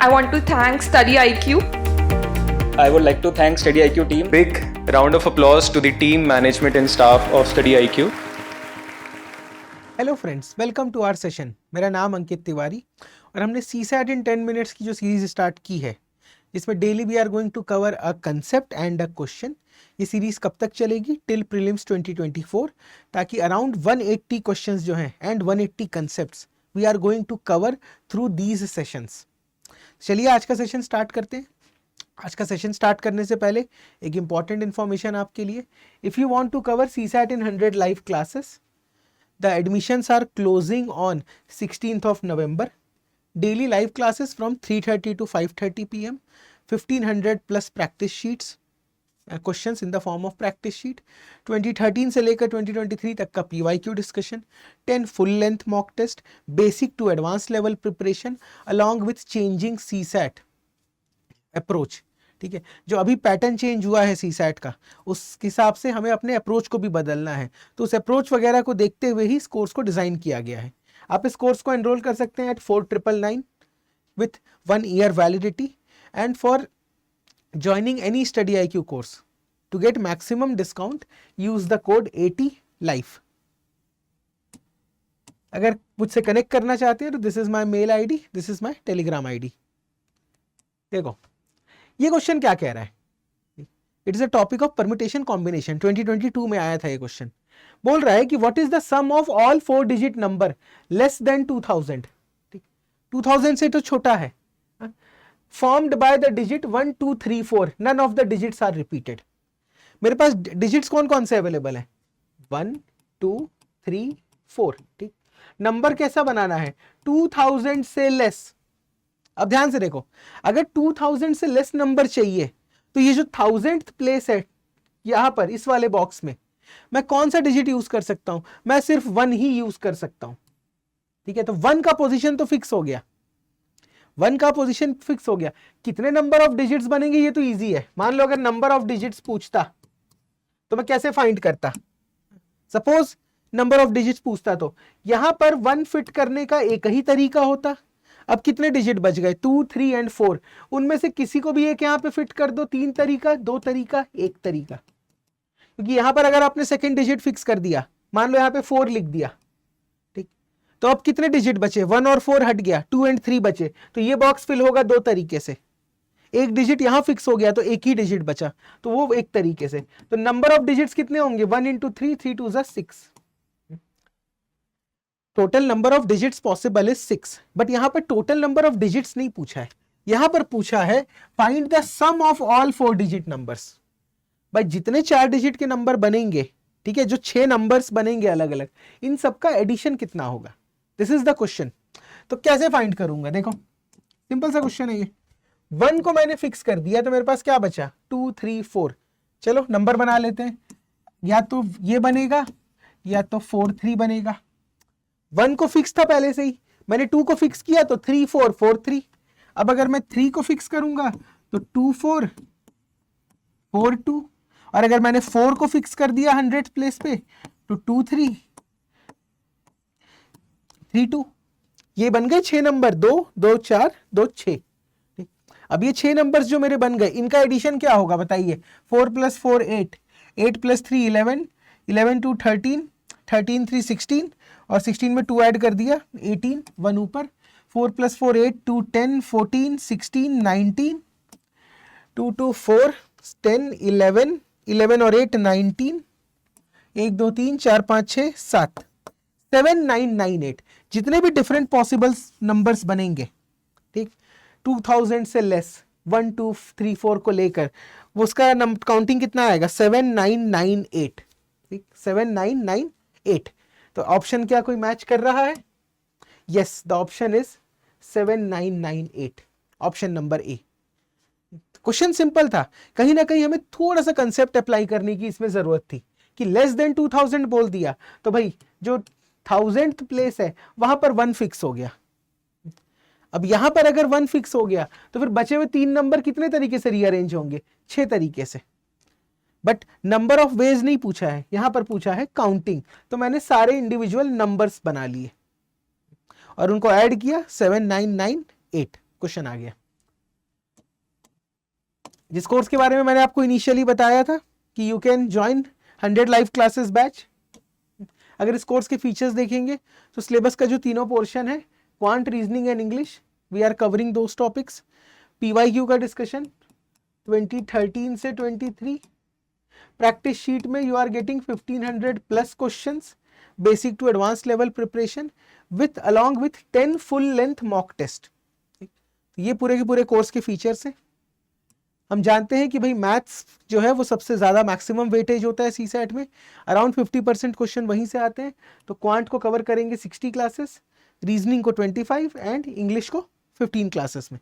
I want to thank Study IQ. I would like to thank Study IQ team. Big round of applause to the team, management and staff of Study IQ. Hello friends, welcome to our session. मेरा नाम अंकित तिवारी और हमने CSAT इन 10 minutes की जो series start की है, जिसमें daily we are going to cover a concept and a question. ये सीरीज कब तक चलेगी? टिल प्रीलिम्स 2024, ताकि अराउंड 180 क्वेश्चंस जो हैं and 180 concepts we are going to cover through these sessions. चलिए आज का सेशन स्टार्ट करते हैं। आज का सेशन स्टार्ट करने से पहले एक इम्पॉर्टेंट इन्फॉर्मेशन आपके लिए। If you want to cover CSAT in 100 live classes, the admissions are closing on 16th of November. Daily live classes from 3:30 to 5:30 p.m. 1500 plus practice sheets, questions in the form of practice sheet. 2013 से लेकर 2023 तक का PYQ discussion, 10 full length mock test, basic to advanced level preparation along with changing CSAT approach. ठीक है, जो अभी pattern change हुआ है CSAT का, उस हिसाब से हमें अपने अप्रोच को भी बदलना है। तो उस अप्रोच वगैरह को देखते हुए ही इस कोर्स को डिज़ाइन किया गया है। आप इस कोर्स को एनरोल कर सकते हैं at 4999 with 1 year validity. And for joining any study IQ course to get maximum discount use the code 80 life. अगर मुझसे कनेक्ट करना चाहते हैं तो this is my mail ID, this is my Telegram ID। देखो ये क्वेश्चन क्या कह रहा है। It is a topic of permutation combination, 2022 में आया था ये क्वेश्चन। बोल रहा है कि what is the sum of all 4 digit number less than 2000। 2000 से तो छोटा है, formed by the digit 1 2 3 4, none of the digits are repeated. मेरे पास डिजिट्स कौन कौन से अवेलेबल है? 1 2 3 4। ठीक, नंबर कैसा बनाना है? 2000 से लेस। अब ध्यान से देखो, अगर 2000 से लेस नंबर चाहिए तो ये जो 1000th प्लेस है यहां पर इस वाले बॉक्स में, मैं कौन सा डिजिट यूज कर सकता हूं? मैं सिर्फ 1 ही यूज कर सकता हूं। ठीक है, तो 1 का पोजीशन तो फिक्स हो गया। 1 का पोजीशन फिक्स हो गया। कितने नंबर ऑफ डिजिट्स बनेंगे ये तो इजी है। मान लो अगर नंबर ऑफ डिजिट्स पूछता तो मैं कैसे फाइंड करता? सपोज नंबर ऑफ डिजिट्स पूछता तो यहां पर 1 फिट करने का एक ही तरीका होता। अब कितने डिजिट बच गए? 2 3 एंड 4। उनमें से किसी को भी एक यहां पे फिट कर दो। 3 तरीका, 2 तरीका, 1 तरीका। क्योंकि यहां पर अगर आपने सेकंड डिजिट फिक्स कर दिया, मान लो यहां पे 4 लिख दिया, ठीक, तो अब कितने डिजिट बचे? 1 और 4 हट गया, 2 एंड 3 बचे। तो ये बॉक्स फिल होगा 2 तरीके से। एक डिजिट यहां फिक्स हो गया तो एक ही डिजिट बचा, तो वो एक तरीके से। तो नंबर ऑफ डिजिट्स कितने होंगे? 1 into 3, 3 2 6। Total number of digits possible is 6। But यहां पर टोटल नंबर ऑफ डिजिट्स नहीं पूछा है, यहां पर पूछा है find the sum of all 4 digit numbers. भाई जितने 4 डिजिट के नंबर बनेंगे, ठीक है, जो 6 नंबर्स बनेंगे अलग अलग, इन सबका एडिशन कितना होगा? This is the question. तो कैसे फाइंड करूंगा? देखो सिंपल सा क्वेश्चन है ये। 1 को मैंने फिक्स कर दिया तो मेरे पास क्या बचा? 2 3 4। चलो नंबर बना लेते हैं, या तो ये बनेगा या तो 4 3 बनेगा। 1 को फिक्स था पहले से ही, मैंने 2 को फिक्स किया तो 3 4 4 3। अब अगर मैं 3 को फिक्स करूंगा तो 2 4 4 2, और अगर मैंने 4 को फिक्स कर दिया 100th प्लेस पे तो 2 3 3 2। ये बन गए 6 नंबर, 2 2 4 2 6। अब ये 6 नंबर्स जो मेरे बन गए, इनका एडिशन क्या होगा बताइए? 4 + 4 8, 8 + 3 11, 11 2 13, 13 3 16, और 16 में 2 ऐड कर दिया 18, 1 ऊपर। 4 + 4 8, 2 10, 14 16 19, 2 2 4 10 11, 11 और 8 19, 1 2 3 4 5 6 7, 7 9 9 8। जितने भी डिफरेंट पॉसिबल नंबर्स बनेंगे, ठीक, 2000 से लेस 1 2 3 4 को लेकर, वो उसका काउंटिंग कितना आएगा? 7 9 9 8। ठीक, 7 9 9 8। तो ऑप्शन क्या कोई मैच कर रहा है? Yes, the option is 7998, option number A. Question simple था, कहीं ना कहीं हमें थोड़ा सा कंसेप्ट अप्लाई करने की इसमें जरूरत थी कि लेस देन 2000 बोल दिया तो भाई जो 1000th प्लेस है वहां पर 1 फिक्स हो गया। अब यहां पर अगर 1 फिक्स हो गया तो फिर बचे हुए 3 नंबर कितने तरीके से रीअरेंज होंगे? 6 तरीके से। बट नंबर ऑफ वेज नहीं पूछा है, यहां पर पूछा है काउंटिंग। तो मैंने सारे इंडिविजुअल नंबर्स बना लिए और उनको ऐड किया, 7998, क्वेश्चन आ गया। जिस कोर्स के बारे में मैंने आपको इनिशियली बताया था कि you can join 100 live classes batch. अगर इस कोर्स के फीचर्स देखेंगे तो सिलेबस का जो तीनों पोर्शन है, quant, reasoning and English, we are covering those topics. PYQ का डिस्कशन 2013 से 23। प्रैक्टिस शीट में you are getting 1500 plus questions, basic to advance level preparation with along with 10 full length mock test. ये पूरे के पूरे course के features हैं। हम जानते हैं कि भाई मैथ्स जो है वो सबसे ज़्यादा मैक्सिमम वेटेज होता है CSAT में, अराउंड 50% क्वेश्चन वहीं से आते हैं। तो क्वांट को कवर करेंगे 60 क्लासेस, रीजनिंग को 25 एंड इंग्लिश को 15 क्लासेस में।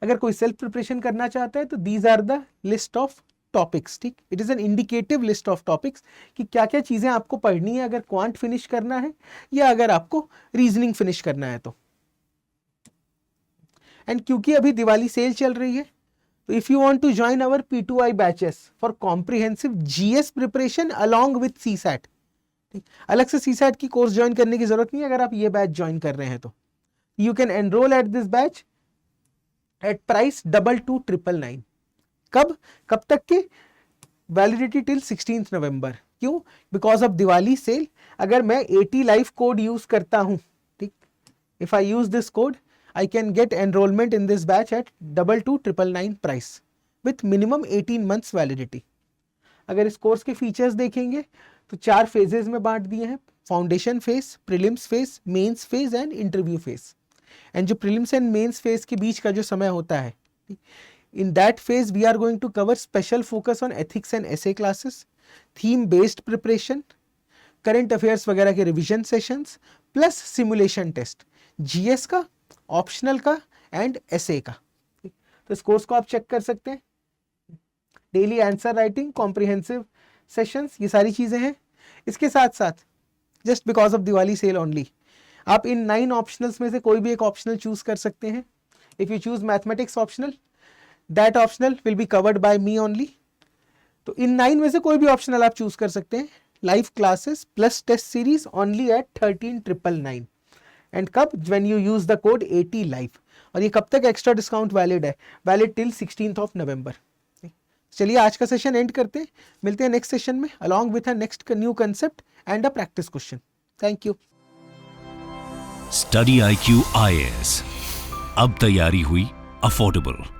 अगर कोई सेल्फ प्रिपरेशन करना चाहता है तो these are the list of topics. ठीक, it is an indicative list of topics कि क्या क्या चीज़ें आपको पढ़नी है अगर क्वांट फिनिश करना है या अगर आपको रीजनिंग फिनिश करना है तो। एंड क्योंकि अभी दिवाली सेल चल रही है, तो if you want to join our P2I batches for comprehensive GS preparation along with CSAT, ठीक, अलग से CSAT की कोर्स ज्वाइन करने की जरूरत नहीं है अगर आप ये बैच ज्वाइन कर रहे हैं तो। You can enrol at this batch at price 22,999। कब तक के? Validity till 16 November. क्यों? Because of Diwali sale. अगर मैं 80 लाइफ कोड यूज करता हूं, ठीक, if I use this code I can get enrollment in this batch at 22,999 price with minimum 18 months validity। अगर इस कोर्स के फीचर्स देखेंगे तो 4 फेजेस में बांट दिए हैं, foundation phase, prelims phase, mains phase and interview phase. And जो प्रीलिम्स एंड मेंस फेज के बीच का जो समय होता है, in that phase we are going to cover special focus on ethics and essay classes, theme based preparation, current affairs वगैरह के revision sessions plus simulation test, GS का, ऑप्शनल का एंड एसे का। तो इस कोर्स को आप चेक कर सकते हैं। Daily answer writing, comprehensive sessions, ये सारी चीजें हैं। इसके साथ साथ just because of Diwali sale only आप इन 9 ऑप्शनल्स में से कोई भी एक ऑप्शनल चूज कर सकते हैं। If you choose mathematics optional, that optional will be covered by me only. तो इन 9 में से कोई भी ऑप्शनल आप चूज कर सकते हैं। Live classes plus test series only at 13,999। And कब? When you use the code 80 live. और ये कब तक एक्स्ट्रा डिस्काउंट वैलिड है? वैलिड टिल 16 नवंबर। चलिए आज का सेशन एंड करते हैं, मिलते हैं नेक्स्ट सेशन में along with a next new concept and a practice question. Thank you. Study IQ IAS, अब तैयारी हुई अफोर्डेबल।